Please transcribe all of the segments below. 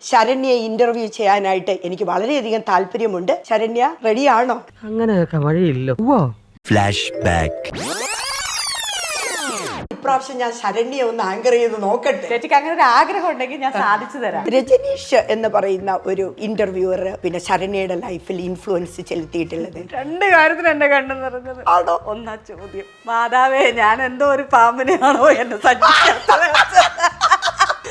ശരണ്യെ interview ചെയ്യാനായിട്ട് എനിക്ക് വളരെയധികം താല്പര്യമുണ്ട്. ശരണ്യ റെഡിയാണോ? അങ്ങനെയൊക്കെ വഴിയില്ല. Flash back. ഇപ്രാവശ്യം ഞാൻ ശരണ്യെ ഒന്ന് ആങ്കർ ചെയ്ത് നോക്കട്ടെ. ചേച്ചിക്ക് അങ്ങനെ ഒരു ആഗ്രഹം ഉണ്ടെങ്കിൽ ഞാൻ സാധിച്ചു തരാം. രജനീഷ് എന്ന് പറയുന്ന ഒരു ഇന്റർവ്യൂവർ പിന്നെ ശരണ്യയുടെ ലൈഫിൽ ഇൻഫ്ലുവൻസ് ചെലുത്തിയിട്ടുള്ളത് രണ്ട് കാര്യത്തിന് എന്റെ കണ്ണു നിറഞ്ഞത് ആണോ? ഒന്നാ ചോദ്യം, മാതാവേ ഞാൻ എന്തോ ഒരു പാമ്പിനെയാണോ എന്നെ സജ്ജിച്ചത്.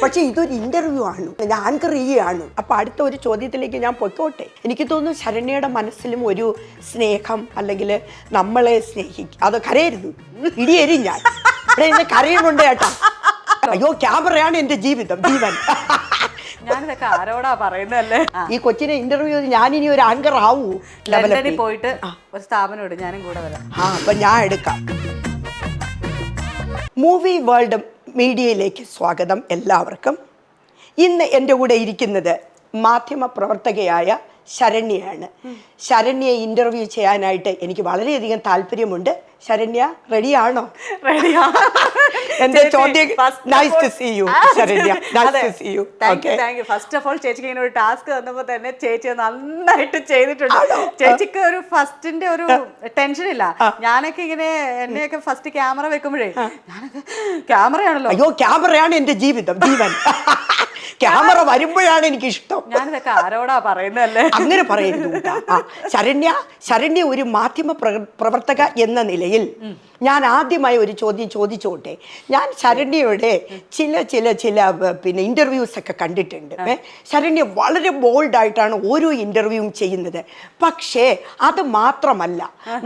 പക്ഷെ ഇതൊരു ഇന്റർവ്യൂ ആണ്, ഞാൻ ആങ്കർ ചെയ്യുകയാണ്. അപ്പൊ അടുത്ത ഒരു ചോദ്യത്തിലേക്ക് ഞാൻ പൊയ്ക്കോട്ടെ. എനിക്ക് തോന്നുന്നു ശരണ്യയുടെ മനസ്സിലും ഒരു സ്നേഹം അല്ലെങ്കിൽ നമ്മളെ സ്നേഹിക്കും. അത് കരയരുത്, ഇടിയരും ഞാൻ ഇവിടെ എന്നെ കരയുന്നുണ്ട് കേട്ടാ. അയ്യോ, ക്യാമറയാണ് എന്റെ ജീവിതം, ജീവൻ. ഞാനിതൊക്കെ ആരോടാ പറയുന്നല്ലേ. ഈ കൊച്ചിനെ ഇന്റർവ്യൂ ഞാനിനി ഒരു ആങ്കർ ആവൂ. ലണ്ടനിൽ പോയിട്ട് ഒരു സ്ഥാപനം ഇടും, ഞാനും കൂടെ വരാം. അപ്പൊ ഞാൻ എടുക്കാം. മൂവി വേൾഡ് മീഡിയയിലേക്ക് സ്വാഗതം എല്ലാവർക്കും. ഇന്ന് എൻ്റെ കൂടെ ഇരിക്കുന്നത് മാധ്യമ പ്രവർത്തകയായ ശരണ്യയാണ്. ശരണ്യെ ഇന്റർവ്യൂ ചെയ്യാനായിട്ട് എനിക്ക് വളരെയധികം താല്പര്യമുണ്ട്. ശരണ്യ റെഡിയാണോ? എന്റെ ചോദ്യം. Nice to see you Saranya, nice to see you. First of all ചേച്ചിക്ക് ഇങ്ങനെ ഒരു ടാസ്ക് തന്നപ്പോ തന്നെ ചേച്ചി നന്നായിട്ട് ചെയ്തിട്ടുണ്ട്. ചേച്ചിക്ക് ഒരു ഫസ്റ്റിന്റെ ഒരു ടെൻഷൻ ഇല്ല. ഞാനൊക്കെ ഇങ്ങനെ എന്നെയൊക്കെ ഫസ്റ്റ് ക്യാമറ വെക്കുമ്പോഴേ ഞാനൊക്കെ ക്യാമറയാണല്ലോ. അയ്യോ, ക്യാമറയാണ് എന്റെ ജീവിതം, ജീവൻ. ക്യാമറ വരുമ്പോഴാണ് എനിക്ക് ഇഷ്ടം. ഞാനിതൊക്കെ ആരോടാ പറയുന്നല്ലേ. അങ്ങനെ പറയരുത്. ശരണ്യ ഒരു മാധ്യമ പ്രവർത്തക എന്ന നിലയിൽ ഞാൻ ആദ്യമായി ഒരു ചോദ്യം ചോദിച്ചോട്ടെ. ഞാൻ ശരണ്യയുടെ ചില പിന്നെ ഇന്റർവ്യൂസ് ഒക്കെ കണ്ടിട്ടുണ്ട്. ശരണ്യ വളരെ ബോൾഡായിട്ടാണ് ഓരോ ഇന്റർവ്യൂവും ചെയ്യുന്നത്. പക്ഷേ അത് മാത്രമല്ല,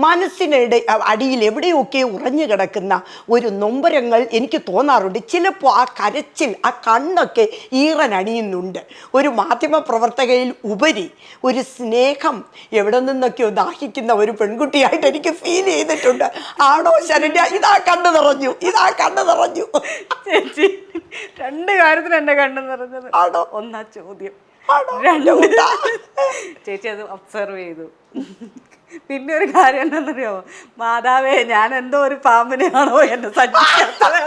മനസ്സിനിടെ അടിയിൽ എവിടെയൊക്കെ ഉറഞ്ഞു കിടക്കുന്ന ഒരു നൊമ്പരങ്ങൾ എനിക്ക് തോന്നാറുണ്ട്. ചിലപ്പോൾ ആ കരച്ചിൽ, ആ കണ്ണൊക്കെ ഈറനണിയുന്നുണ്ട്. ഒരു മാധ്യമ പ്രവർത്തകയിൽ ഉപരി ഒരു സ്നേഹം എവിടെ നിന്നൊക്കെയോ ദാഹിക്കുന്ന ഒരു പെൺകുട്ടിയായിട്ട് എനിക്ക് ഫീൽ ചെയ്തിട്ടുണ്ട്. ആണോ ശരണ്യ? ഇതാ കണ്ണു നിറഞ്ഞു. ചേച്ചി രണ്ട് കാര്യത്തിന് എന്റെ കണ്ണു നിറഞ്ഞത്. ആണോ? ഒന്നാ ചോദ്യം, ആണോ? ചേച്ചി അത് ഒബ്സർവ് ചെയ്തു. പിന്നെ ഒരു കാര്യം എന്താണെന്നറിയോ, മാതാവേ ഞാൻ എന്തോ ഒരു പാമ്പിനെയാണോ എന്നെ സജ്ജിച്ചത്.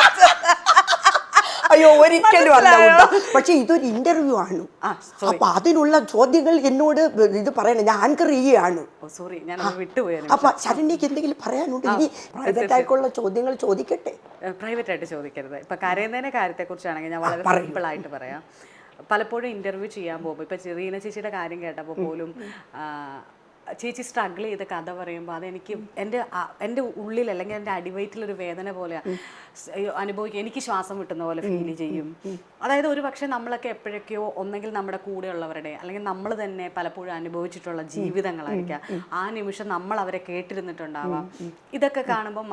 അയ്യോ, ഒരിക്കലും അല്ല. പക്ഷെ ഇതൊരു ഇന്റർവ്യൂ ആണ്. അപ്പൊ അതിനുള്ള ചോദ്യങ്ങൾ എന്നോട് ഇത് പറയണം. ഞാൻ ആങ്കർ ചെയ്യുകയാണ്. സോറി, ഞാൻ വിട്ടുപോയി. അപ്പൊ ശരണ്യക്ക് എന്തെങ്കിലും പറയാനുണ്ട്? ഇനി പ്രൈവറ്റ് ആയിട്ടുള്ള ചോദ്യങ്ങൾ ചോദിക്കട്ടെ. പ്രൈവറ്റ് ആയിട്ട് ചോദിക്കരുത്. ഇപ്പൊ കരയുന്നതിന്റെ കാര്യത്തെ കുറിച്ചാണെങ്കിൽ ഞാൻ വളരെ സിമ്പിൾ ആയിട്ട് പറയാം. പലപ്പോഴും ഇന്റർവ്യൂ ചെയ്യാൻ പോകുമ്പോൾ ഇപ്പൊ റീന ചേച്ചിയുടെ കാര്യം കേട്ടപ്പോൾ പോലും ചേച്ചി സ്ട്രഗിൾ ചെയ്ത കഥ പറയുമ്പോൾ അതെനിക്ക് എൻ്റെ ഉള്ളിൽ അല്ലെങ്കിൽ എൻ്റെ അടിവയറ്റിലൊരു വേദന പോലെ അനുഭവിക്കും. എനിക്ക് ശ്വാസം വിട്ടുന്ന പോലെ ഫീൽ ചെയ്യും. അതായത് ഒരു പക്ഷേ നമ്മളൊക്കെ എപ്പോഴൊക്കെയോ ഒന്നെങ്കിൽ നമ്മുടെ കൂടെയുള്ളവരുടെ അല്ലെങ്കിൽ നമ്മൾ തന്നെ പലപ്പോഴും അനുഭവിച്ചിട്ടുള്ള ജീവിതങ്ങളായിരിക്കാം. ആ നിമിഷം നമ്മൾ അവരെ കേട്ടിരുന്നിട്ടുണ്ടാവാം. ഇതൊക്കെ കാണുമ്പോൾ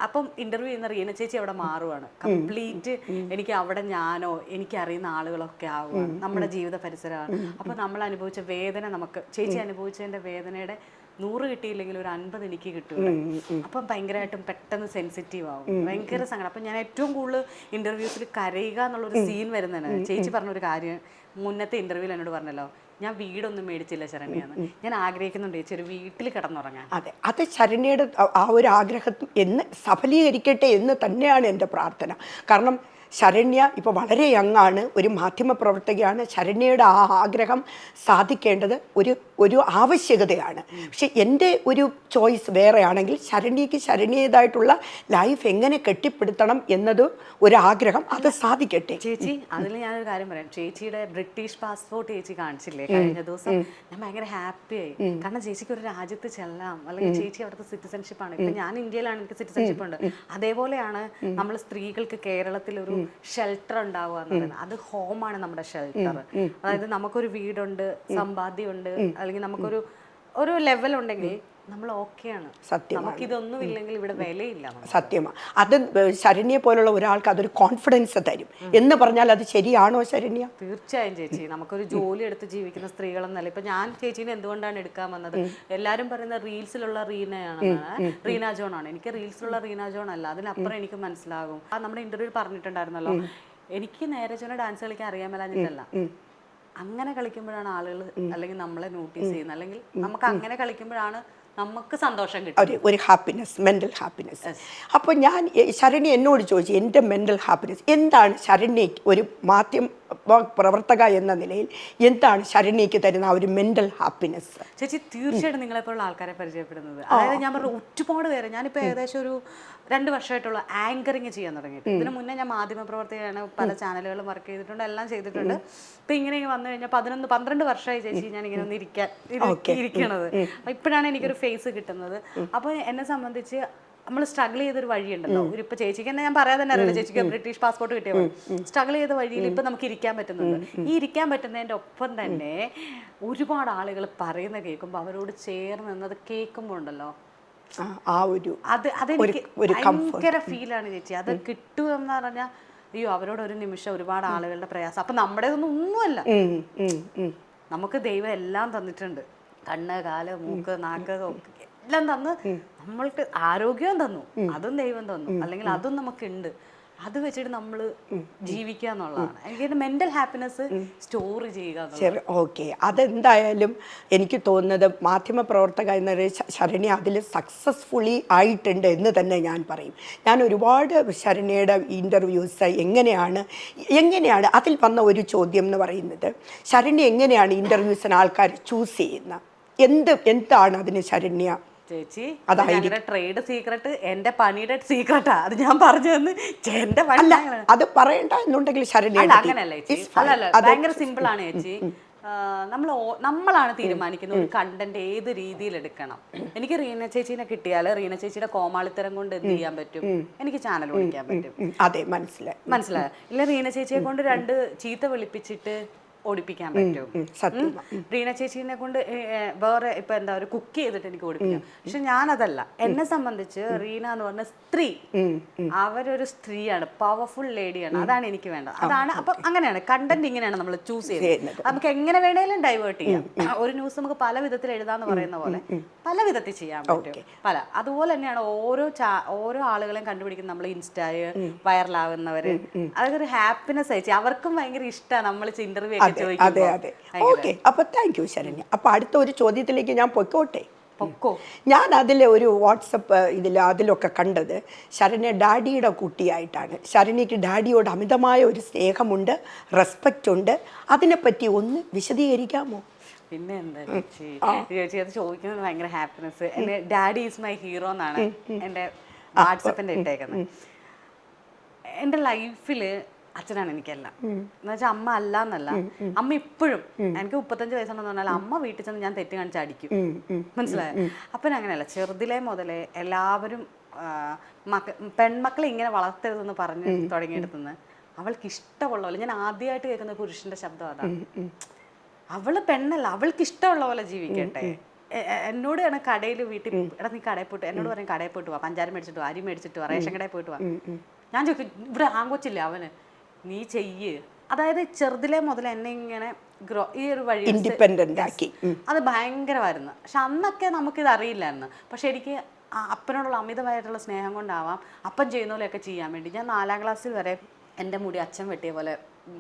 അപ്പം ഇന്റർവ്യൂ ചെയ്യുന്ന റീന ചേച്ചി അവിടെ മാറുവാണ് കംപ്ലീറ്റ്. എനിക്ക് അവിടെ ഞാനോ എനിക്കറിയുന്ന ആളുകളൊക്കെ ആവുകയാണ്, നമ്മുടെ ജീവിത പരിസരമാണ്. അപ്പം നമ്മൾ അനുഭവിച്ച വേദന, നമുക്ക് ചേച്ചി അനുഭവിച്ചതിൻ്റെ വേദനയുടെ 100 കിട്ടിയില്ലെങ്കിൽ ഒരു 50 എനിക്ക് കിട്ടും. അപ്പം ഭയങ്കരമായിട്ടും പെട്ടെന്ന് സെൻസിറ്റീവ് ആവും, ഭയങ്കര സങ്കടം. അപ്പം ഞാൻ ഏറ്റവും കൂടുതൽ ഇന്റർവ്യൂസിൽ കരയുക എന്നുള്ളൊരു സീൻ വരുന്നതാണ്. ചേച്ചി പറഞ്ഞൊരു കാര്യം മുന്നത്തെ ഇന്റർവ്യൂവിൽ എന്നോട് പറഞ്ഞല്ലോ, ഞാൻ വീടൊന്നും മേടിച്ചില്ല ശരണ്യാന്ന്. ഞാൻ ആഗ്രഹിക്കുന്നുണ്ട് ചേച്ചി ഒരു വീട്ടിൽ കിടന്നുറങ്ങാൻ. അതെ, അത് ശരണ്യയുടെ ആ ഒരു ആഗ്രഹം എന്ന് സഫലീകരിക്കട്ടെ എന്ന് തന്നെയാണ് എൻ്റെ പ്രാർത്ഥന. കാരണം ശരണ്യ ഇപ്പോൾ വളരെ യങ്ങാണ്, ഒരു മാധ്യമ പ്രവർത്തകയാണ്. ശരണ്യയുടെ ആ ആഗ്രഹം സാധിക്കേണ്ടത് ഒരു ആവശ്യകതയാണ്. പക്ഷെ എൻ്റെ ഒരു ചോയ്സ് വേറെയാണെങ്കിൽ ശരണ്യക്ക് ശരണ്യതായിട്ടുള്ള ലൈഫ് എങ്ങനെ കെട്ടിപ്പടുത്തണം എന്നത് ഒരാഗ്രഹം, അത് സാധിക്കട്ടെ. ചേച്ചി അതിൽ ഞാനൊരു കാര്യം പറയാം. ചേച്ചിയുടെ ബ്രിട്ടീഷ് പാസ്പോർട്ട് ചേച്ചി കാണിച്ചില്ലേ കഴിഞ്ഞ ദിവസം? ഞാൻ ഭയങ്കര ഹാപ്പിയായി. കാരണം ചേച്ചിക്ക് ഒരു രാജ്യത്ത് ചെല്ലാം, അല്ലെങ്കിൽ ചേച്ചി അവിടുത്തെ സിറ്റിസൺഷിപ്പാണ്. ഇപ്പൊ ഞാൻ ഇന്ത്യയിലാണ്, എനിക്ക് സിറ്റിസൺഷിപ്പ് ഉണ്ട്. അതേപോലെയാണ് നമ്മൾ സ്ത്രീകൾക്ക് കേരളത്തിൽ ഒരു ഷെൽട്ടർ ഉണ്ടാവുക എന്ന് പറയുന്നത്. അത് ഹോമാണ് നമ്മുടെ ഷെൽട്ടർ. അതായത് നമുക്കൊരു വീടുണ്ട്, സമ്പാദ്യമുണ്ട്, അല്ലെങ്കിൽ നമുക്കൊരു ലെവൽ ഉണ്ടെങ്കിൽ നമ്മൾ ഓക്കെയാണ്. സത്യം, നമുക്കിതൊന്നും ഇല്ലെങ്കിൽ ഇവിടെ വിലയില്ല. സത്യമാണ്. അത് ശരണ്യെ പോലുള്ള ഒരാൾക്ക് അതൊരു കോൺഫിഡൻസ് തരും എന്ന് പറഞ്ഞാൽ അത് ശരിയാണോ ശരണ്യ? തീർച്ചയായും ചേച്ചി. നമുക്കൊരു ജോലി എടുത്ത് ജീവിക്കുന്ന സ്ത്രീകളെന്നല്ല. ഇപ്പൊ ഞാൻ ചേച്ചീനെ എന്തുകൊണ്ടാണ് എടുക്കാൻ വന്നത്? എല്ലാരും പറയുന്ന റീൽസിലുള്ള റീന ജോൺ ആണ്. എനിക്ക് റീൽസിലുള്ള റീന ജോൺ അല്ല, അതിനപ്പുറം എനിക്ക് മനസ്സിലാകും. നമ്മുടെ ഇന്റർവ്യൂ പറഞ്ഞിട്ടുണ്ടായിരുന്നല്ലോ, എനിക്ക് നേരെ ജോനെ ഡാൻസ് കളിക്കാൻ അറിയാൻ മേലാഞ്ഞിട്ടല്ല, അങ്ങനെ കളിക്കുമ്പോഴാണ് ആളുകൾ അല്ലെങ്കിൽ നമ്മളെ നോട്ടീസ് ചെയ്യുന്നത്, അല്ലെങ്കിൽ നമുക്ക് അങ്ങനെ കളിക്കുമ്പോഴാണ് നമുക്ക് സന്തോഷം കിട്ടും, ഒരു ഹാപ്പിനെസ്, മെൻ്റൽ ഹാപ്പിനെസ്. അപ്പോൾ ഞാൻ ശരണ്യ എന്നോട് ചോദിച്ചു എൻ്റെ മെൻ്റൽ ഹാപ്പിനെസ് എന്താണ്. ശരണ്യക്ക് ഒരു പ്രവർത്തക എന്ന നിലയിൽ എന്താണ് ശരണ്യക്ക് തരുന്ന ആ ഒരു മെന്റൽ ഹാപ്പിനെസ്? ചേച്ചി തീർച്ചയായിട്ടും നിങ്ങളെപ്പോലുള്ള ആൾക്കാരെ പരിചയപ്പെടുന്നത്, അതായത് ഞാൻ പറഞ്ഞ ഒരുപാട് പേര്, ഞാനിപ്പോൾ ഏകദേശം ഒരു 2 വർഷമായിട്ടുള്ള ആങ്കറിങ് ചെയ്യാൻ തുടങ്ങിയിട്ട്. ഇതിന് മുന്നേ ഞാൻ മാധ്യമപ്രവർത്തകയാണ്, പല ചാനലുകളും വർക്ക് ചെയ്തിട്ടുണ്ട്, എല്ലാം ചെയ്തിട്ടുണ്ട്. ഇപ്പം ഇങ്ങനെ വന്നു കഴിഞ്ഞാൽ 12 വർഷമായി ചേച്ചി ഞാൻ ഇങ്ങനെ ഒന്ന് ഇരിക്കണത്. ഇപ്പോഴാണ് എനിക്കൊരു ഫേസ് കിട്ടുന്നത്. അപ്പോൾ എന്നെ സംബന്ധിച്ച് നമ്മൾ സ്ട്രഗിൾ ചെയ്തൊരു വഴിയുണ്ടല്ലോ. ഇപ്പൊ ചേച്ചിക്ക് തന്നെ ഞാൻ പറയാതെ തന്നെ അറിയില്ല, ചേച്ചിക്ക് ബ്രിട്ടീഷ് പാസ്പോർട്ട് കിട്ടിയ പോലെ സ്ട്രഗിൾ ചെയ്ത വഴിയിൽ ഇപ്പൊ നമുക്ക് ഇരിക്കാൻ പറ്റുന്നുണ്ട്. ഈ ഇരിക്കാൻ പറ്റുന്നതിന്റെ ഒപ്പം തന്നെ ഒരുപാട് ആളുകൾ പറയുന്ന കേൾക്കുമ്പോൾ അവരോട് ചേർന്ന് നിന്നത് കേൾക്കുമ്പോൾ ഉണ്ടല്ലോ, അതെനിക്ക് ഭയങ്കര ഫീലാണ് ചേച്ചി. അത് കിട്ടുമെന്ന് പറഞ്ഞാൽ അയ്യോ, അവരോട് ഒരു നിമിഷം ഒരുപാട് ആളുകളുടെ പ്രയാസം. അപ്പൊ നമ്മുടേതൊന്നും ഒന്നുമല്ല, നമുക്ക് ദൈവം എല്ലാം തന്നിട്ടുണ്ട്. കണ്ണ്, കാല്, മൂക്ക്, നാക്ക് എല്ലാം തന്ന് നമ്മൾക്ക് ആരോഗ്യവും തന്നു, അതും ദൈവം തന്നു. അല്ലെങ്കിൽ അതും നമുക്കുണ്ട്, അത് വെച്ചിട്ട് നമ്മൾ ജീവിക്കുക എന്നുള്ളതാണ് എനിക്ക് മെന്റൽ ഹാപ്പിനെസ് സ്റ്റോർ ചെയ്യുക. ഓക്കെ, അതെന്തായാലും എനിക്ക് തോന്നുന്നത് മാധ്യമപ്രവർത്തക എന്ന ശരണ്യ അതിൽ സക്സസ്ഫുള്ളി ആയിട്ടുണ്ട് എന്ന് തന്നെ ഞാൻ പറയും. ഞാൻ ഒരുപാട് ശരണ്യയുടെ ഇൻ്റർവ്യൂസ് എങ്ങനെയാണ് അതിൽ വന്ന ഒരു ചോദ്യം എന്ന് പറയുന്നത്, ശരണ്യ എങ്ങനെയാണ് ഇൻ്റർവ്യൂസിന് ആൾക്കാർ ചൂസ് ചെയ്യുന്നത്, എന്താണ് അതിന് ശരണ്യ? ചേച്ചി ഞങ്ങളുടെ ട്രേഡ് സീക്രട്ട്, എന്റെ പണിയുടെ സീക്രട്ടാ അത് ഞാൻ പറഞ്ഞു തന്ന്. എന്റെ അത് പറയണ്ട എന്നുണ്ടെങ്കിൽ ശരണ്യ അങ്ങനെയല്ല ചേച്ചി, അല്ലല്ല, ഭയങ്കര സിമ്പിൾ ആണ് ചേച്ചി. നമ്മളാണ് തീരുമാനിക്കുന്നത് ഒരു കണ്ടന്റ് ഏത് രീതിയിൽ എടുക്കണം. എനിക്ക് റീന ചേച്ചീനെ കിട്ടിയാൽ റീന ചേച്ചിയുടെ കോമാളിത്തരം കൊണ്ട് എന്ത് ചെയ്യാൻ പറ്റും, എനിക്ക് ചാനൽ വിളിക്കാൻ പറ്റും. അതെ, മനസ്സിലായോ? ഇല്ല റീന ചേച്ചിയെ കൊണ്ട് 2 ചീത്ത വിളിപ്പിച്ചിട്ട് ഓടിപ്പിക്കാൻ പറ്റും. റീന ചേച്ചീനെ കൊണ്ട് വേറെ ഇപ്പൊ എന്താ ഒരു കുക്ക് ചെയ്തിട്ട് എനിക്ക് ഓടിപ്പിക്കാം. പക്ഷെ ഞാനതല്ല. എന്നെ സംബന്ധിച്ച് റീന എന്ന് പറഞ്ഞ സ്ത്രീ, അവരൊരു സ്ത്രീയാണ്, പവർഫുൾ ലേഡിയാണ്. അതാണ് എനിക്ക് വേണ്ടത്. അതാണ്. അപ്പൊ അങ്ങനെയാണ് കണ്ടന്റ്, ഇങ്ങനെയാണ് നമ്മൾ ചൂസ് ചെയ്യുന്നത്. നമുക്ക് എങ്ങനെ വേണേലും ഡൈവേർട്ട് ചെയ്യാം. ഒരു ന്യൂസ് നമുക്ക് പല വിധത്തിൽ എഴുതാന്ന് പറയുന്ന പോലെ പല വിധത്തിൽ ചെയ്യാൻ പറ്റും. അതുപോലെ തന്നെയാണ് ഓരോ ആളുകളെയും കണ്ടുപിടിക്കുന്ന നമ്മൾ ഇൻസ്റ്റായ് വൈറലാകുന്നവര്. അതൊക്കെ ഒരു ഹാപ്പിനെസ് അയച്ചു. അവർക്കും ഭയങ്കര ഇഷ്ടമാണ് നമ്മൾ ഇന്റർവ്യൂ ഒക്കെ. അതെ. ഓക്കെ, അപ്പൊ താങ്ക് യു ശരണ്യ. അപ്പൊ അടുത്ത ഒരു ചോദ്യത്തിലേക്ക് ഞാൻ പൊയ്ക്കോട്ടെ. ഞാൻ അതിൽ ഒരു വാട്സപ്പ് അതിലൊക്കെ കണ്ടത് ശരണ്യ ഡാഡിയുടെ കുട്ടിയായിട്ടാണ്. ശരണ്യക്ക് ഡാഡിയോട് അമിതമായ ഒരു സ്നേഹമുണ്ട്, റെസ്പെക്റ്റ് ഉണ്ട്. അതിനെപ്പറ്റി ഒന്ന് വിശദീകരിക്കാമോ? പിന്നെ എന്താ ചേച്ചി അത് ചോദിക്കുന്നത് ഭയങ്കര ഹാപ്പിനെസ്. എന്റെ ഡാഡി ഈസ് മൈ ഹീറോ എന്നാണ് എന്റെ വാട്സപ്പിന്റെ ഇട്ടേക്കുന്നത്. എന്റെ ലൈഫില് അച്ഛനാണ് എനിക്കെല്ലാം. എന്ന് വെച്ചാൽ അമ്മ അല്ല എന്നല്ല, അമ്മ ഇപ്പോഴും എനിക്ക് 35 വയസ്സുണ്ടെന്ന് പറഞ്ഞാൽ അമ്മ വീട്ടിൽ ചെന്ന് ഞാൻ തെറ്റ് കാണിച്ച് അടിക്കും. മനസ്സിലായോ? അപ്പൻ അങ്ങനെയല്ല, ചെറുതിലേ മുതലേ എല്ലാവരും പെൺമക്കളെ ഇങ്ങനെ വളർത്തരുതെന്ന് പറഞ്ഞ് തുടങ്ങിയെടുത്തുനിന്ന് അവൾക്ക് ഇഷ്ടമുള്ള പോലെ. ഞാൻ ആദ്യമായിട്ട് കേൾക്കുന്ന പുരുഷന്റെ ശബ്ദം അതാണ്. അവള് പെണ്ണല്ല, അവൾക്ക് ഇഷ്ടമുള്ള പോലെ ജീവിക്കട്ടെ. എന്നോട് ആണ് കടയിൽ വീട്ടിൽ എടാ നീ കടയിൽ പോയിട്ട്, എന്നോട് പറയും കടയിൽ പോയിട്ട് പോവാ, പഞ്ചാര മേടിച്ചിട്ട് വാ, അരി മേടിച്ചിട്ട് വാ, റേഷൻ കടയിൽ പോയിട്ട് വാ. ഞാൻ ചോദിക്കും ഇവിടെ ആങ്കൊച്ചില്ല അവന്, നീ ചെയ്യ്. അതായത് ചെറുതിലേ മുതൽ എന്നെ ഇങ്ങനെ ഈ ഒരു വഴി ഇൻഡിപെൻഡന്റ് ആക്കി. അത് ഭയങ്കരമായിരുന്നു. പക്ഷെ അന്നൊക്കെ നമുക്കിത് അറിയില്ലായിരുന്നു. പക്ഷെ എനിക്ക് അപ്പനോടുള്ള അമിതമായിട്ടുള്ള സ്നേഹം കൊണ്ടാവാം അപ്പൻ ചെയ്യുന്ന പോലെയൊക്കെ ചെയ്യാൻ വേണ്ടി ഞാൻ 4ാം ക്ലാസ്സിൽ വരെ എൻ്റെ മുടി അച്ഛൻ വെട്ടിയ പോലെ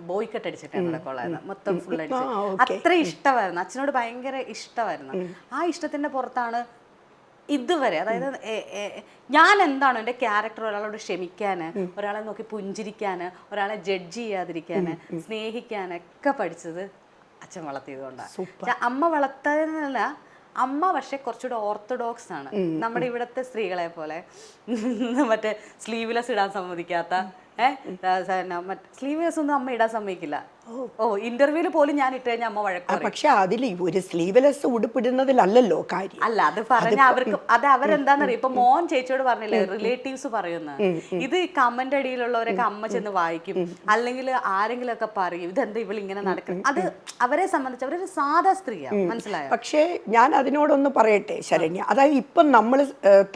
ബോയ് കട്ട് അടിച്ചിട്ടാണ് ഇവിടെ കൊള്ളായിരുന്നു, മൊത്തം ഫുൾ അടിച്ച്. അത്ര ഇഷ്ടമായിരുന്നു, അച്ഛനോട് ഭയങ്കര ഇഷ്ടമായിരുന്നു. ആ ഇഷ്ടത്തിന്റെ പുറത്താണ് ഇതുവരെ, അതായത് ഞാൻ എന്താണോ എൻ്റെ ക്യാരക്ടർ, ഒരാളോട് ക്ഷമിക്കാൻ, ഒരാളെ നോക്കി പുഞ്ചിരിക്കാൻ, ഒരാളെ ജഡ്ജ് ചെയ്യാതിരിക്കാൻ, സ്നേഹിക്കാനൊക്കെ പഠിച്ചത് അച്ഛൻ വളർത്തിയതുകൊണ്ടാണ്. അമ്മ വളർത്താനല്ല, അമ്മ പക്ഷെ കുറച്ചുകൂടെ ഓർത്തഡോക്സ് ആണ്. നമ്മുടെ ഇവിടുത്തെ സ്ത്രീകളെ പോലെ മറ്റേ സ്ലീവ്ലെസ് ഇടാൻ സമ്മതിക്കാത്ത, സ്ലീവ്ലെസ് ഒന്നും അമ്മ ഇടാൻ സമ്മതിക്കില്ല. ഇന്റർവ്യൂല് പോലും ഞാൻ ഇട്ട് കഴിഞ്ഞാൽ അമ്മ വഴക്ക്. പക്ഷെ അതിൽ ഒരു സ്ലീവ്ലെസ് ഉടുപ്പിടുന്നതിലല്ലോ കാര്യം. അല്ല, അത് പറഞ്ഞ അവർക്ക് അത് അവരെന്താന്നറിയാം. ഇപ്പൊ മോൻ ചേച്ചിയോട് പറഞ്ഞില്ലേ, റിലേറ്റീവ്സ് പറയുന്ന ഇത് കമന്റ് അടിയിലുള്ളവരൊക്കെ അമ്മ ചെന്ന് വായിക്കും, അല്ലെങ്കിൽ ആരെങ്കിലും ഒക്കെ പറയും ഇതെന്താ ഇവളിങ്ങനെ നടക്കണം. അത് അവരെ സംബന്ധിച്ച് അവരൊരു സാധാ സ്ത്രീയാണ്, മനസ്സിലായോ? പക്ഷേ ഞാൻ അതിനോടൊന്ന് പറയട്ടെ ശരണ്യ, അതായത് ഇപ്പം നമ്മൾ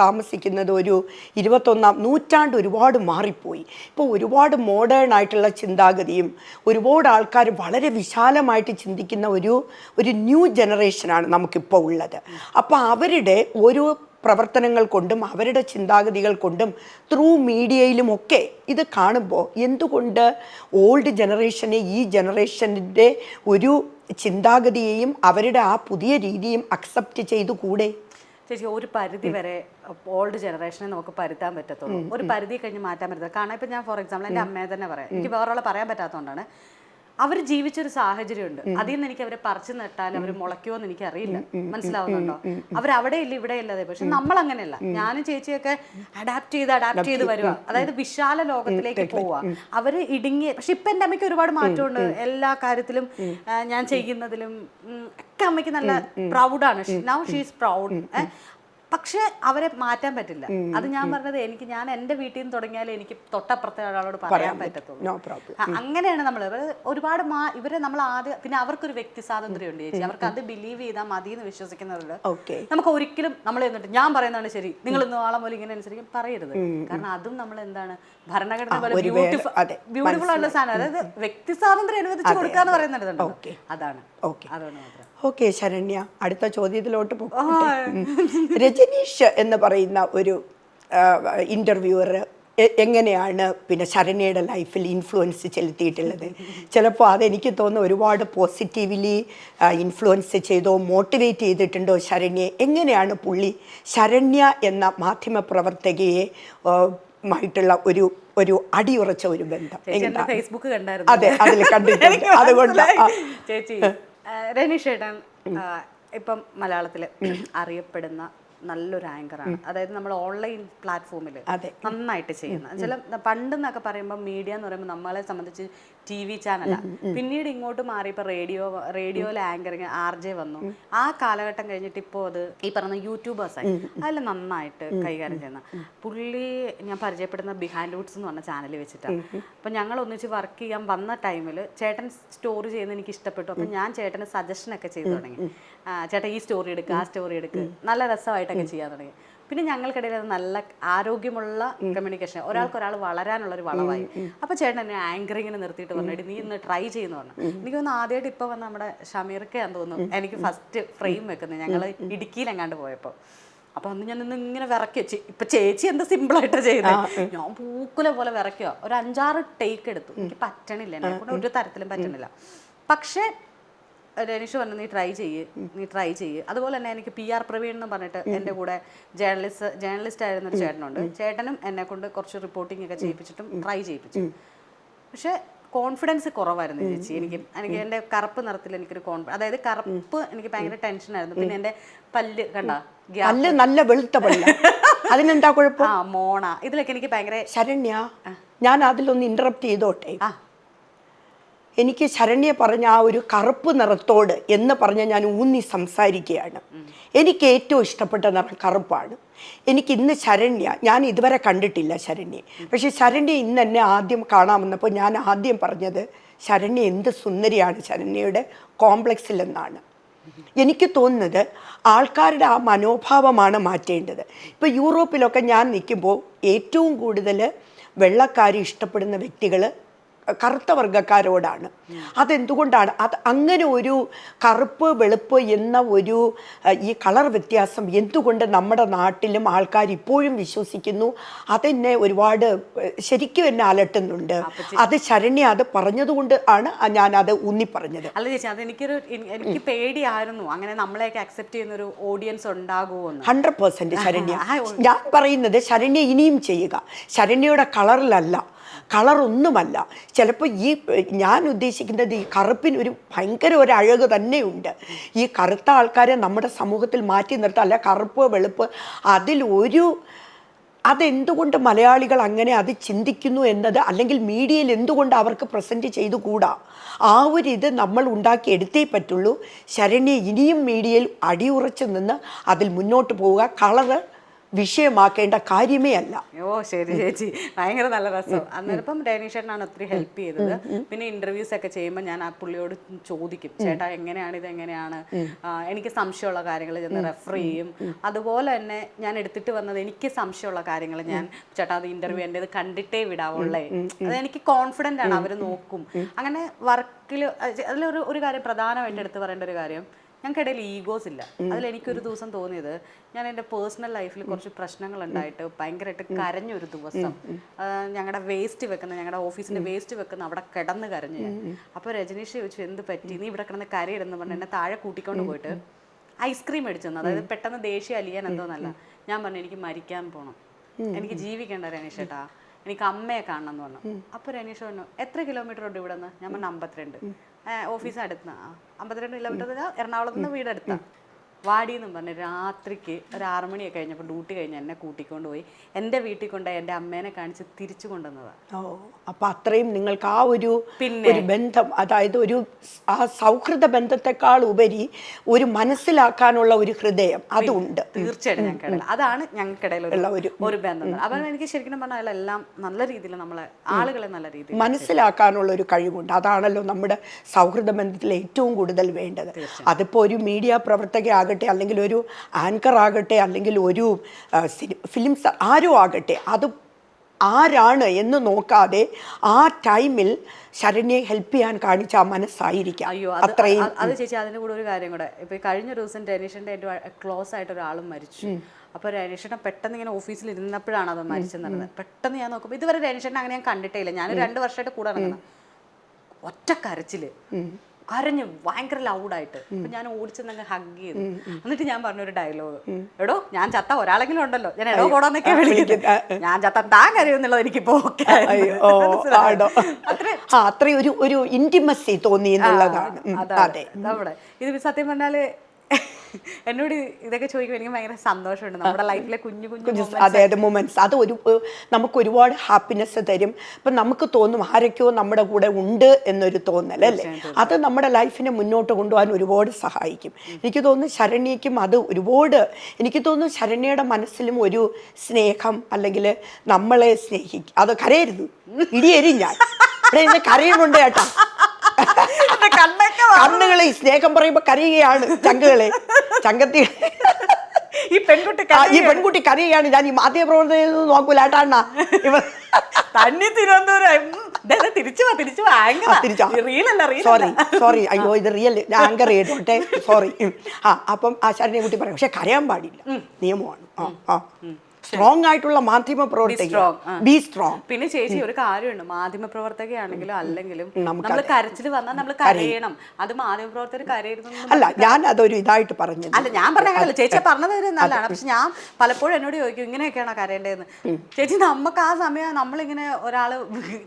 താമസിക്കുന്നത് ഒരു 21ാം നൂറ്റാണ്ട് ഒരുപാട് മാറിപ്പോയി. ഇപ്പോൾ ഒരുപാട് മോഡേൺ ആയിട്ടുള്ള ചിന്താഗതിയും ഒരുപാട് ആൾക്കാർ വളരെ വിശാലമായിട്ട് ചിന്തിക്കുന്ന ഒരു ന്യൂ ജനറേഷനാണ് നമുക്കിപ്പോൾ ഉള്ളത്. അപ്പോൾ അവരുടെ ഓരോ പ്രവർത്തനങ്ങൾ കൊണ്ടും അവരുടെ ചിന്താഗതികൾ കൊണ്ടും ത്രൂ മീഡിയയിലുമൊക്കെ ഇത് കാണുമ്പോൾ എന്തുകൊണ്ട് ഓൾഡ് ജനറേഷനെ ഈ ജനറേഷൻ്റെ ഒരു ചിന്താഗതിയെയും അവരുടെ ആ പുതിയ രീതിയും അക്സെപ്റ്റ് ചെയ്തുകൂടെ? ചേച്ചി, ഒരു പരിധി വരെ ഓൾഡ് ജനറേഷനെ നമുക്ക് പരുത്താൻ പറ്റത്തുള്ളൂ. ഒരു പരിധി കഴിഞ്ഞ് മാറ്റാൻ പറ്റത്തില്ല. കാരണം ഇപ്പം ഞാൻ ഫോർ എക്സാമ്പിൾ എൻ്റെ അമ്മയെ തന്നെ പറയാം, എനിക്ക് വേറൊരാളെ പറയാൻ പറ്റാത്തതുകൊണ്ടാണ്. അവർ ജീവിച്ചൊരു സാഹചര്യമുണ്ട്. അതിൽ നിന്ന് എനിക്ക് അവരെ പറിച്ചു നട്ടാൽ അവർ മുളയ്ക്കുമോ എന്ന് എനിക്ക് അറിയില്ല. മനസ്സിലാവുന്നുണ്ടോ? അവരവിടെ ഇല്ല ഇവിടെ ഇല്ലാതെ. പക്ഷെ നമ്മൾ അങ്ങനെയല്ല. ഞാനും ചേച്ചിയൊക്കെ അഡാപ്റ്റ് ചെയ്ത് വരുക. അതായത് വിശാല ലോകത്തിലേക്ക് പോവുക. അവര് ഇടുങ്ങിയ, പക്ഷെ ഇപ്പൊ എന്റെ അമ്മയ്ക്ക് ഒരുപാട് മാറ്റമുണ്ട് എല്ലാ കാര്യത്തിലും. ഞാൻ ചെയ്യുന്നതിലും ഒക്കെ അമ്മയ്ക്ക് നല്ല പ്രൗഡാണ്. Now she is proud. പക്ഷെ അവരെ മാറ്റാൻ പറ്റില്ല. അത് ഞാൻ പറഞ്ഞത്, ഞാൻ എന്റെ വീട്ടിൽ നിന്ന് തുടങ്ങിയാലേ എനിക്ക് തൊട്ടപ്പുറത്തെ ഒരാളോട് പറയാൻ പറ്റത്തുള്ളൂ. അങ്ങനെയാണ് നമ്മൾ ഒരുപാട് ഇവരെ നമ്മൾ ആദ്യം, പിന്നെ അവർക്കൊരു വ്യക്തി സ്വാതന്ത്ര്യം ഉണ്ട് ചേച്ചി. അവർക്ക് അത് ബിലീവ് ചെയ്താൽ മതി എന്ന് വിശ്വസിക്കുന്നവരുണ്ട്. നമുക്ക് ഒരിക്കലും നമ്മൾ എന്നിട്ട് ഞാൻ പറയുന്നതാണ് ശരി, നിങ്ങൾ ഇന്ന് ആളെ പോലെ ഇങ്ങനെ അനുസരിക്കും പറയരുത്. കാരണം അതും നമ്മൾ എന്താണ്, ഭരണഘടന പോലെ ബ്യൂട്ടിഫുൾ ആയിട്ടുള്ള സാധനം. അതായത് വ്യക്തി സ്വാതന്ത്ര്യം അനുവദിച്ചു കൊടുക്കാന്ന് പറയുന്നുണ്ട്. അതാണ് അതുകൊണ്ട് മാത്രം. ഓക്കെ ശരണ്യ, അടുത്ത ചോദ്യത്തിലോട്ട് പോകും. രജനീഷ് എന്ന് പറയുന്ന ഒരു ഇൻ്റർവ്യൂവർ എങ്ങനെയാണ് പിന്നെ ശരണ്യയുടെ ലൈഫിൽ ഇൻഫ്ലുവൻസ് ചെലുത്തിയിട്ടുള്ളത്? ചിലപ്പോൾ അതെനിക്ക് തോന്നുന്നു ഒരുപാട് പോസിറ്റീവ്ലി ഇൻഫ്ലുവൻസ് ചെയ്തോ മോട്ടിവേറ്റ് ചെയ്തിട്ടുണ്ടോ ശരണ്യെ? എങ്ങനെയാണ് പുള്ളി ശരണ്യ എന്ന മാധ്യമപ്രവർത്തകയെ മായിട്ടുള്ള ഒരു അടിയുറച്ച ഒരു ബന്ധം? ഫേസ്ബുക്ക് കണ്ടായിരുന്നു. അതെ, അതിൽ കണ്ടിട്ടുണ്ട്. അതുകൊണ്ട് ചേച്ചി രനീഷ് ചേട്ടൻ ഇപ്പം മലയാളത്തിൽ അറിയപ്പെടുന്ന നല്ലൊരു ആങ്കറാണ്. അതായത് നമ്മൾ ഓൺലൈൻ പ്ലാറ്റ്ഫോമിൽ നന്നായിട്ട് ചെയ്യുന്ന ചില പണ്ടെന്നൊക്കെ പറയുമ്പോൾ മീഡിയ എന്ന് പറയുമ്പോൾ നമ്മളെ സംബന്ധിച്ച് TV ചാനലാണ്. പിന്നീട് ഇങ്ങോട്ട് മാറി ഇപ്പോൾ റേഡിയോയിലെ ആങ്കറിങ് RJ വന്നു. ആ കാലഘട്ടം കഴിഞ്ഞിട്ട് ഇപ്പോൾ അത് ഈ പറഞ്ഞ യൂട്യൂബേഴ്സായി അതിൽ നന്നായിട്ട് കൈകാര്യം ചെയ്യുന്ന പുള്ളി. ഞാൻ പരിചയപ്പെടുന്ന ബിഹൈൻഡ് വുഡ്സ് എന്ന് പറഞ്ഞ ചാനൽ വെച്ചിട്ടാണ്. അപ്പം ഞങ്ങൾ ഒന്നിച്ച് വർക്ക് ചെയ്യാൻ വന്ന ടൈമിൽ ചേട്ടൻ സ്റ്റോറി ചെയ്യുന്നത് എനിക്ക് ഇഷ്ടപ്പെട്ടു. അപ്പം ഞാൻ ചേട്ടന് സജഷനൊക്കെ ചെയ്തു തുടങ്ങി. ചേട്ടൻ ഈ സ്റ്റോറി എടുക്കുക, ആ സ്റ്റോറി എടുക്കുക, നല്ല രസമായിട്ടൊക്കെ ചെയ്യാൻ തുടങ്ങി. പിന്നെ ഞങ്ങൾക്കിടയിൽ അത് നല്ല ആരോഗ്യമുള്ള കമ്മ്യൂണിക്കേഷൻ, ഒരാൾക്കൊരാൾ വളരാനുള്ളൊരു വളമായി. അപ്പോൾ ചേട്ടൻ എന്നെ ആങ്കറിങ്ങിന് നിർത്തിയിട്ട് പറഞ്ഞിട്ട് നീ ഇന്ന് ട്രൈ ചെയ്യുന്നു പറഞ്ഞു. എനിക്ക് തോന്നുന്നു ആദ്യമായിട്ട് ഇപ്പോൾ വന്ന് നമ്മുടെ ഷമീർക്കയാന്ന് തോന്നുന്നു എനിക്ക് ഫസ്റ്റ് ഫ്രെയിം വെക്കുന്നത്, ഞങ്ങൾ ഇടുക്കിയിലെങ്ങാണ്ട് പോയപ്പോൾ. അപ്പോൾ അന്ന് ഞാൻ നിന്ന് ഇങ്ങനെ വിറക്കി. ഇപ്പം ചേച്ചി എന്താ സിമ്പിളായിട്ട് ചെയ്യുന്നത്, ഞാൻ പൂക്കുല പോലെ വിറയ്ക്കുക. ഒരു 5-6 ടേക്ക് എടുത്തു. എനിക്ക് പറ്റണില്ല, എന്നെ കൊണ്ട് ഒരു തരത്തിലും പറ്റണില്ല. പക്ഷേ രനീഷ് പറഞ്ഞു നീ ട്രൈ ചെയ്യ്. അതുപോലെ തന്നെ എനിക്ക് PR പ്രവീൺ എന്ന് പറഞ്ഞിട്ട് എൻ്റെ കൂടെ ജേർണലിസ്റ്റ് ആയിരുന്നൊരു ചേട്ടനുണ്ട്. ചേട്ടനും എന്നെ കൊണ്ട് കുറച്ച് റിപ്പോർട്ടിംഗ് ഒക്കെ ചെയ്യിപ്പിച്ചിട്ടും ട്രൈ ചെയ്യിപ്പിച്ചു. പക്ഷെ കോൺഫിഡൻസ് കുറവായിരുന്നു ചേച്ചി. എനിക്ക് എൻ്റെ കറുപ്പ് നിറത്തിൽ എനിക്കൊരു അതായത് കറുപ്പ് എനിക്ക് ഭയങ്കര ടെൻഷനായിരുന്നു. പിന്നെ എൻ്റെ പല്ല് നല്ല വെളുത്ത പല്ല്, അതിനെന്താ കുഴപ്പം? മോണ, ഇതിലൊക്കെ എനിക്ക് ഭയങ്കര. ശരണ്യ, ഞാൻ അതിലൊന്ന് ഇന്ററപ്റ്റ് ചെയ്തോട്ടെ? എനിക്ക് ശരണ്യ പറഞ്ഞ ആ ഒരു കറുപ്പ് നിറത്തോട് എന്ന് പറഞ്ഞ് ഞാൻ ഊന്നി സംസാരിക്കുകയാണ്. എനിക്ക് ഏറ്റവും ഇഷ്ടപ്പെട്ട നിറം കറുപ്പാണ്. എനിക്ക് ഇന്ന് ഞാൻ ഇതുവരെ കണ്ടിട്ടില്ല ശരണ്യെ. പക്ഷെ ശരണ്യ ഇന്ന് എന്നെ ആദ്യം കാണാമെന്നപ്പോൾ ഞാൻ ആദ്യം പറഞ്ഞത് ശരണ്യ എന്ത് സുന്ദരിയാണ് ശരണ്യയുടെ കോംപ്ലക്സിൽ എന്നാണ്. എനിക്ക് തോന്നുന്നത് ആൾക്കാരുടെ ആ മനോഭാവമാണ് മാറ്റേണ്ടത്. ഇപ്പോൾ യൂറോപ്പിലൊക്കെ ഞാൻ നിൽക്കുമ്പോൾ ഏറ്റവും കൂടുതൽ വെള്ളക്കാരി ഇഷ്ടപ്പെടുന്ന വ്യക്തികൾ കറുത്ത വർഗ്ഗക്കാരോടാണ്. അതെന്തുകൊണ്ടാണ്? അത് അങ്ങനെ ഒരു കറുപ്പ് വെളുപ്പ് എന്ന ഒരു ഈ കളർ വ്യത്യാസം എന്തുകൊണ്ട് നമ്മുടെ നാട്ടിലും ആൾക്കാർ ഇപ്പോഴും വിശ്വസിക്കുന്നു? അതെന്നെ ഒരുപാട് ശരിക്കും എന്നെ അലട്ടുന്നുണ്ട്. അത് ശരണ്യ അത് പറഞ്ഞതുകൊണ്ട് ആണ് ഞാൻ അത് ഊന്നി പറഞ്ഞത്. അല്ല ചേച്ചി, അത് എനിക്ക് പേടിയായിരുന്നു അങ്ങനെ നമ്മളെയൊക്കെ അക്സെപ്റ്റ് ചെയ്യുന്ന ഒരു ഓഡിയൻസ് ഉണ്ടാകുമോ? 100% ശരണ്യ. ഞാൻ പറയുന്നത് ശരണ്യ ഇനിയും ചെയ്യുക. ശരണ്യയുടെ കളറിലല്ല, കളറൊന്നുമല്ല. ചിലപ്പോൾ ഞാൻ ഉദ്ദേശിക്കുന്നത് ഈ കറുപ്പിന് ഒരു ഭയങ്കര ഒരു അഴക് തന്നെയുണ്ട്. ഈ കറുത്ത ആൾക്കാരെ നമ്മുടെ സമൂഹത്തിൽ മാറ്റി നിർത്താൻ, അല്ല കറുപ്പ് വെളുപ്പ് അതെന്തുകൊണ്ട് മലയാളികൾ അങ്ങനെ അത് ചിന്തിക്കുന്നു എന്നത്, അല്ലെങ്കിൽ മീഡിയയിൽ എന്തുകൊണ്ട് അവർക്ക് പ്രസൻറ്റ് ചെയ്തുകൂടാ? ആ ഒരു ഇത് നമ്മൾ ഉണ്ടാക്കിയെടുത്തേ പറ്റുള്ളൂ. ശരണ്യ ഇനിയും മീഡിയയിൽ അടിയുറച്ച് നിന്ന് അതിൽ മുന്നോട്ട് പോവുക. കളറ് വിഷയമാക്കേണ്ട കാര്യമേ അല്ല. ശരി ചേച്ചി, ഭയങ്കര നല്ല രസം. അന്നേരം രനീഷ് ചേട്ടനാണ് ഒത്തിരി ഹെൽപ്പ് ചെയ്തത്. പിന്നെ ഇന്റർവ്യൂസ് ഒക്കെ ചെയ്യുമ്പോൾ ഞാൻ ആ പുള്ളിയോട് ചോദിക്കും, ചേട്ടാ എങ്ങനെയാണ് ഇതെങ്ങനെയാണ്, എനിക്ക് സംശയമുള്ള കാര്യങ്ങൾ ചെന്ന് റെഫർ ചെയ്യും. അതുപോലെ തന്നെ ഞാൻ എടുത്തിട്ട് വന്നത് എനിക്ക് സംശയമുള്ള കാര്യങ്ങൾ ഞാൻ ചേട്ടാ അത് ഇന്റർവ്യൂ എൻ്റെ കണ്ടിട്ടേ വിടാവുള്ളേ, അതെനിക്ക് കോൺഫിഡൻ്റ് ആണ്, അവർ നോക്കും. അങ്ങനെ വർക്കിൽ അതിലൊരു കാര്യം പ്രധാനമായിട്ട് എടുത്ത് പറയേണ്ട ഒരു കാര്യം, ഞങ്ങൾക്കിടയിൽ ഈഗോസ് ഇല്ല. അതിലെനിക്കൊരു ദിവസം തോന്നിയത്, ഞാൻ എൻ്റെ പേഴ്സണൽ ലൈഫിൽ കുറച്ച് പ്രശ്നങ്ങൾ ഉണ്ടായിട്ട് ഭയങ്കരമായിട്ട് കരഞ്ഞൊരു ദിവസം. ഞങ്ങളുടെ ഞങ്ങളുടെ ഓഫീസിൻ്റെ വേസ്റ്റ് വെക്കുന്ന അവിടെ കിടന്ന് കരഞ്ഞു ഞാൻ. അപ്പോൾ രജനീഷ് ചോദിച്ചു എന്ത് പറ്റി, നീ ഇവിടെ കിടന്ന് കരയിടുന്ന് പറഞ്ഞ് എന്നെ താഴെ കൂട്ടിക്കൊണ്ട് പോയിട്ട് ഐസ്ക്രീം മേടിച്ചു തന്നു. അതായത് പെട്ടെന്ന് ദേഷ്യം അലിയാൻ എന്തോന്നല്ല. ഞാൻ പറഞ്ഞു എനിക്ക് മരിക്കാൻ പോകണം, എനിക്ക് ജീവിക്കേണ്ട രനീഷ് ചേട്ടാ, എനിക്ക് അമ്മയെ കാണണം എന്ന് പറഞ്ഞു. അപ്പൊ രനീഷ് പറഞ്ഞു എത്ര കിലോമീറ്റർ ഉണ്ട് ഇവിടെ നിന്ന്? ഞാൻ പറഞ്ഞു 52. ഓഫീസ് അടുത്ത് 52 കിലോമീറ്റർ എറണാകുളത്ത് നിന്ന് വീടെടുത്ത വാടിയെന്നും പറഞ്ഞ് രാത്രിക്ക് ഒരു 6 മണിയൊക്കെ കഴിഞ്ഞപ്പോൾ ഡ്യൂട്ടി കഴിഞ്ഞ് എന്നെ കൂട്ടിക്കൊണ്ട് പോയി എൻ്റെ വീട്ടിൽ കൊണ്ടുപോയി എൻ്റെ അമ്മേനെ കാണിച്ച് തിരിച്ചു കൊണ്ടുവന്നതാണ്. ഓ, അപ്പൊ അത്രയും നിങ്ങൾക്ക് ആ ഒരു ബന്ധം, അതായത് ഒരു ആ സൗഹൃദ ബന്ധത്തെക്കാൾ ഉപരി ഒരു മനസ്സിലാക്കാനുള്ള ഒരു ഹൃദയം അതുണ്ട്. തീർച്ചയായിട്ടും ഞങ്ങൾക്കിടയിൽ അതാണ് ഞങ്ങൾക്കിടയിലുള്ള ഒരു ബന്ധം. അപ്പം എനിക്ക് ശരിക്കും പറഞ്ഞാൽ എല്ലാം നല്ല രീതിയിൽ നമ്മളെ ആളുകളെ നല്ല രീതിയിൽ മനസ്സിലാക്കാനുള്ള ഒരു കഴിവുണ്ട്. അതാണല്ലോ നമ്മുടെ സൗഹൃദ ബന്ധത്തിൽ ഏറ്റവും കൂടുതൽ വേണ്ടത്. അതിപ്പോ ഒരു മീഡിയ പ്രവർത്തകയാകട്ടെ, അല്ലെങ്കിൽ ഒരു ആങ്കർ ആകട്ടെ, അല്ലെങ്കിൽ ഒരു ഫിലിം സ്റ്റാർ ആരും ആകട്ടെ, അത് ആരാണ് എന്ന് നോക്കാതെ ആ ടൈമിൽ ശരണ്യെ ഹെൽപ്പ് ചെയ്യാൻ കാണിച്ച ആ മനസ്സായിരിക്കാം. അയ്യോ അത്രയും. അത് ചേച്ചി അതിൻ്റെ കൂടെ ഒരു കാര്യം കൂടെ, ഇപ്പൊ കഴിഞ്ഞ ദിവസം രനീഷിന്റെ ഏറ്റവും ക്ലോസ് ആയിട്ട് ഒരാളും മരിച്ചു. അപ്പൊ രനീഷിനെ പെട്ടെന്ന് ഇങ്ങനെ ഓഫീസിൽ ഇരുന്നപ്പോഴാണ് അത് മരിച്ചെന്ന് പറഞ്ഞത്. പെട്ടെന്ന് ഞാൻ നോക്കുമ്പോൾ ഇതുവരെ രനീഷിനെ അങ്ങനെ ഞാൻ കണ്ടിട്ടേ ഇല്ല. ഞാൻ 2 വർഷമായിട്ട് കൂടെ നടക്കുന്ന ഒറ്റ കരച്ചില്, കരഞ്ഞു ഭയങ്കര ലൗഡായിട്ട്. അപ്പൊ ഞാൻ ഓടിച്ചെന്നങ്ങ് ഹഗ് ചെയ്തു. എന്നിട്ട് ഞാൻ പറഞ്ഞൊരു ഡയലോഗ്, എടോ ഞാൻ ചത്ത ഒരാളെങ്കിലും ഉണ്ടല്ലോ, ഞാൻ എടോ പോടാന്നൊക്കെ വിളിക്കുന്നത്, ഞാൻ ചത്ത താൻ കരയുന്നുള്ളത് എനിക്കിപ്പോ അത്രയും ഒരു ഇന്റിമസി തോന്നി എന്നുള്ളതാണ്. അതെ, നമ്മുടെ ഇത് സത്യം പറഞ്ഞാല് എന്നോട് ഇതൊക്കെ ചോദിക്കുമ്പോൾ എനിക്ക് ഭയങ്കര സന്തോഷമുണ്ട്. നമ്മുടെ ലൈഫിലെ കുഞ്ഞു കുഞ്ഞു അതായത് മൊമെന്റ്സ്, അത് നമുക്ക് ഒരുപാട് ഹാപ്പിനെസ് തരും. ഇപ്പം നമുക്ക് തോന്നും ആരൊക്കെയോ നമ്മുടെ കൂടെ ഉണ്ട് എന്നൊരു തോന്നൽ അല്ലേ, അത് നമ്മുടെ ലൈഫിനെ മുന്നോട്ട് കൊണ്ടുപോകാൻ ഒരുപാട് സഹായിക്കും. എനിക്ക് തോന്നുന്നു ശരണ്യയ്ക്കും അത് ഒരുപാട്, എനിക്ക് തോന്നുന്നു ശരണ്യയുടെ മനസ്സിലും ഒരു സ്നേഹം, അല്ലെങ്കിൽ നമ്മളെ സ്നേഹിക്കും. അത് കരയരുത്, ഇടിയരും ഞാൻ ഇവിടെ കരയുന്നുണ്ട് കേട്ടാ. കണ്ണുകളെ സ്നേഹം പറയുമ്പോ കരയുകയാണ്, ചങ്കുകളെ ചങ്കത്തി ഈ പെൺകുട്ടി കരയുകയാണ്. ഞാൻ ഈ മാധ്യമപ്രവർത്തനം നോക്കൂല ഏട്ടാ. തന്നെ തിരുവനന്തപുരം സോറി അയ്യോ ഇത് റിയൽ ആങ്കർ ചെയ്തോട്ടെ, സോറി. അപ്പം ആ ശരണ്യ കുട്ടി പറയും, പക്ഷെ കരയാൻ പാടില്ല, നിയമമാണ്. സ്ട്രോങ് ആയിട്ടുള്ള മാധ്യമ പ്രവർത്തക, ബി സ്ട്രോങ്. പിന്നെ ചേച്ചി ഒരു കാര്യമുണ്ട്, മാധ്യമ പ്രവർത്തകയാണെങ്കിലും അല്ലെങ്കിലും നമ്മൾ കരച്ചിൽ വന്നാൽ നമ്മൾ കരയണം. അത് മാധ്യമ പ്രവർത്തകർ കരയരുത് അല്ല, ഞാൻ അതൊരു ഇതായിട്ട് പറഞ്ഞു അല്ല, ഞാൻ പറഞ്ഞ ചേച്ചി പറഞ്ഞത് നല്ലതാണ്. പക്ഷെ ഞാൻ പലപ്പോഴും എന്നോട് ചോദിക്കും ഇങ്ങനെയൊക്കെയാണോ കരയേണ്ടതെന്ന്. ചേച്ചി നമുക്ക് ആ സമയം നമ്മളിങ്ങനെ ഒരാള്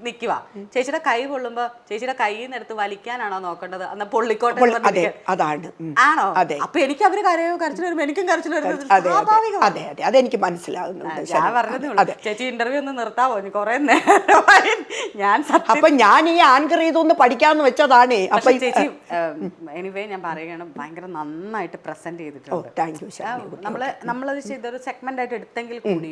നിൽക്കുക, ചേച്ചിയുടെ കൈ കൊള്ളുമ്പോ ചേച്ചിയുടെ കൈയിൽ നിന്ന് എടുത്ത് വലിക്കാനാണോ നോക്കേണ്ടത്, എന്നാ പൊള്ളിക്കോട്ടെ അതാണ് ആണോ? അപ്പൊ എനിക്ക് അവര് കരച്ചിൽ വരുമ്പോ എനിക്കും കരച്ചിൽ വരുന്നത് സ്വാഭാവികമാണ്. അതെ അതെ, അതെനിക്ക് മനസ്സിലാവും. ഞാൻ പറഞ്ഞതേ ചേച്ചി ഇന്റർവ്യൂ ഒന്ന് നിർത്താവോ, കുറെ നേരമായി ഞാൻ. അപ്പൊ ഞാൻ ഈ ആങ്കർ ചെയ്തൊന്ന് പഠിക്കാന്ന് വെച്ചതാണ്. അപ്പൊ ചേച്ചി എനിവേ ഞാൻ പറയുകയാണ്, ഭയങ്കര നന്നായിട്ട് പ്രസന്റ് ചെയ്തിട്ടുണ്ട്. നമ്മളത് ചെയ്തൊരു സെഗ്മെന്റ് ആയിട്ട് എടുത്തെങ്കിൽ കൂടി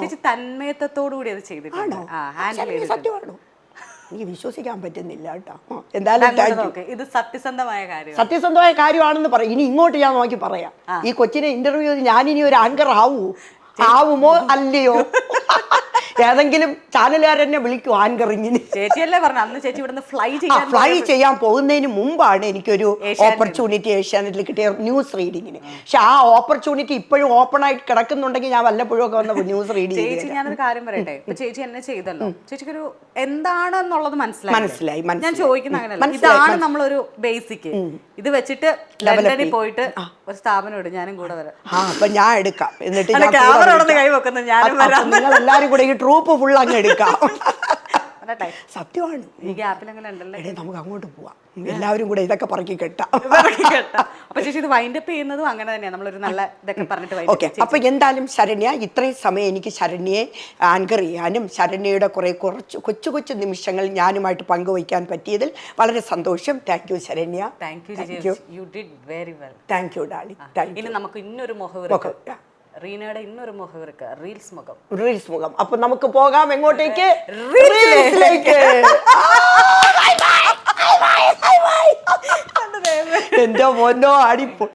ചേച്ചി തന്മയത്വത്തോടു കൂടി അത് ചെയ്തിട്ടുണ്ട്, ഹാൻഡിൽ ചെയ്തിട്ടുണ്ട്. എനിക്ക് വിശ്വസിക്കാൻ പറ്റുന്നില്ല കേട്ടോ. എന്തായാലും ഇത് സത്യസന്ധമായ കാര്യം, സത്യസന്ധമായ കാര്യമാണെന്ന് പറയും. ഇനി ഇങ്ങോട്ട് ഞാൻ നോക്കി പറയാം, ഈ കൊച്ചിനെ ഇന്റർവ്യൂ ചെയ്ത് ഞാനിനി ഒരു ആങ്കർ ആവുമോ അല്ലയോ? ഏതെങ്കിലും ചാനലുകാരെന്നെ വിളിക്കും ആങ്കറിങ്ങിന്. ചേച്ചിയല്ലേ പറഞ്ഞു അന്ന് ചേച്ചി ഇവിടുന്ന് ഫ്ലൈ ചെയ്യാൻ പോകുന്നതിന് മുമ്പാണ് എനിക്കൊരു ഓപ്പർച്യൂണിറ്റി ഏഷ്യാനെറ്റിൽ കിട്ടിയ ന്യൂസ് റീഡിങ്ങിന്. പക്ഷെ ആ ഓപ്പർച്യൂണിറ്റി ഇപ്പോഴും ഓപ്പൺ ആയിട്ട് കിടക്കുന്നുണ്ടെങ്കിൽ ഞാൻ വല്ലപ്പോഴും ഒക്കെ വന്ന ന്യൂസ് റീഡ് ചെയ്യും. ചേച്ചി ഞാനൊരു കാര്യം പറയട്ടെ, ഇപ്പൊ ചേച്ചി എന്നെ ചെയ്തല്ലോ, ചേച്ചിക്കൊരു എന്താണെന്നുള്ളത് മനസ്സിലായി. ഞാൻ ചോദിക്കുന്ന അങ്ങനെയല്ല, ഇതാണ് നമ്മളൊരു ബേസിക്. ഇത് വെച്ചിട്ട് ലണ്ടനിൽ പോയിട്ട് ഒരു സ്ഥാപനം ഇടും, ഞാനും കൂടെ വരാം. അപ്പൊ ഞാൻ എടുക്കാം, എന്നിട്ട് കൈ വെക്കുന്നു, ഞാനും വരാം. നിങ്ങൾ എല്ലാരും കൂടെ ഈ ട്രൂപ്പ് ഫുൾ അങ്ങ് എടുക്കാം. സത്യമാണ്. നമുക്ക് അങ്ങോട്ട് പോവാം, എല്ലാവരും കൂടെ ഇതൊക്കെ പറക്കി കെട്ടാം. അപ്പൊ ചേച്ചി ഇത് വൈൻഡ് അപ്പ് ചെയ്യുന്നതും അങ്ങനെ തന്നെയാണ്, നമ്മളൊരു നല്ല ഇതൊക്കെ പറഞ്ഞിട്ട്. ഓക്കെ, അപ്പൊ എന്തായാലും ശരണ്യ ഇത്രയും സമയം എനിക്ക് ശരണ്യെ ആങ്കർ ചെയ്യാനും ശരണ്യയുടെ കൊച്ചു കൊച്ചു നിമിഷങ്ങൾ ഞാനുമായിട്ട് പങ്കുവയ്ക്കാൻ പറ്റിയതിൽ വളരെ സന്തോഷം. Thank you Saranya. Thank you, you did very well. Thank you darling. ഇനി നമുക്ക് ഇന്നൊരു റീനയുടെ ഇന്നൊരു മുഖവിർക്ക്, റീൽസ് മുഖം. അപ്പൊ നമുക്ക് പോകാം എങ്ങോട്ടേക്ക്? റീൽസിലേക്ക്. എന്റെ മോനോ അടിപ്പോ.